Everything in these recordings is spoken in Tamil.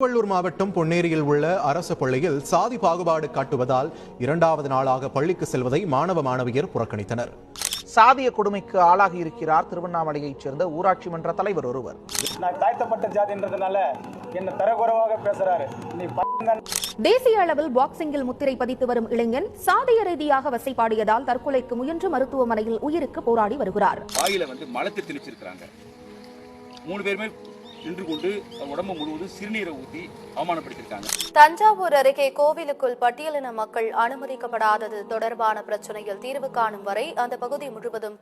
திருவள்ளூர் மாவட்டம் பொன்னேரியில் உள்ள அரசு பள்ளியில் சாதி பாகுபாடு காட்டுவதால் இரண்டாவது நாளாக பள்ளிக்கு செல்வதை மாணவ மாணவியர் புறக்கணித்தனர். சாதிய கொடுமைக்கு ஆளாகி இருக்கிறார் திருவண்ணாமலையைச் சேர்ந்த ஊராட்சி மன்ற தலைவர் ஒருவர். நான் தாழ்த்தப்பட்ட ஜாதின்றதுனால என்ன தரக்குறைவாக பேசுறாரு. தேசிய அளவில் பாக்ஸிங்கில் முத்திரை பதித்து வரும் இளைஞன் சாதிய ரீதியாக வசைபாடியதால் தற்கொலைக்கு முயன்று மருத்துவமனையில் உயிருக்கு போராடி வருகிறார். வாயில மலத்தை திணிச்சிருக்காங்க. 3 பேருமே நின்று கொண்டு உடம்பு முழுவதும் சிறுநீரை ஊற்றி அவமானப்படுத்தியிருக்காங்க. தஞ்சாவூர் அருகே கோவிலுக்குள் பட்டியலின மக்கள் அனுமதிக்கப்படாதது தொடர்பான பிரச்சனையில் தீர்வு காணும் வரை அந்த பகுதி முழுவதும்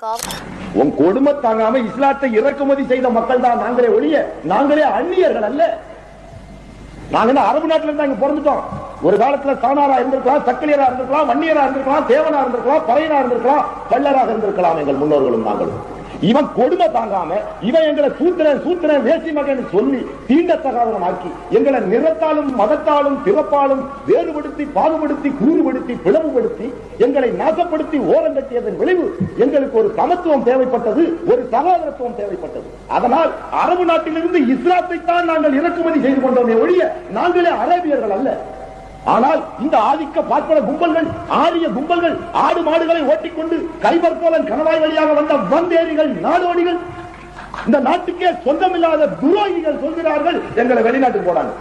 உன் கொடுமை தாங்காம இஸ்லாத்தை இறக்குமதி செய்த மக்கள் தான் நாங்களே ஒழிய நாங்களே அந்நியர்கள் அல்ல. நாங்க அரபு நாட்டில இருந்து அங்க பிறந்துட்டோம். ஒரு காலத்துல சாணாரா இருந்திருக்கலாம், சக்கிலியரா இருந்திருக்கலாம், வன்னியரா இருந்திருக்கலாம், தேவனா இருந்திருக்கலாம், பறையனா இருந்திருக்கலாம், பல்லராக இருந்திருக்கலாம். எங்கள் முன்னோர்களும் நாங்களும் இவன் கொடுமை தாங்காம இவன் எங்களை சூத்திரன் வேசி மகன் சொல்லி தீண்டத்தகாதவனாக்கி எங்களை நிறத்தாலும் மதத்தாலும் பிறப்பாலும் வேறுபடுத்தி பாகுபடுத்தி கூறுபடுத்தி பிளவுபடுத்தி எங்களை நாசப்படுத்தி ஓரங்கட்டியதன் விளைவு எங்களுக்கு ஒரு சமத்துவம் தேவைப்பட்டது, ஒரு சகோதரத்துவம் தேவைப்பட்டது. அதனால் அரபு நாட்டிலிருந்து இஸ்லாத்தை தான் நாங்கள் இறக்குமதி செய்து கொண்டோமே ஒழிய நாங்களே அரேபியர்கள் அல்ல. ஆனால் இந்த ஆதிக்க பார்ப்பன கும்பல்கள், ஆரிய கும்பல்கள் ஆடு மாடுகளை ஓட்டிக்கொண்டு கைபர் போலன் கணவாய் வழியாக வந்த வந்தேரிகள், நாடோடிகள், இந்த நாட்டுக்கே சொந்தமில்லாத துரோகிகள் சொல்கிறார்கள் எங்களை வெளிநாட்டுக்கு போறாங்க.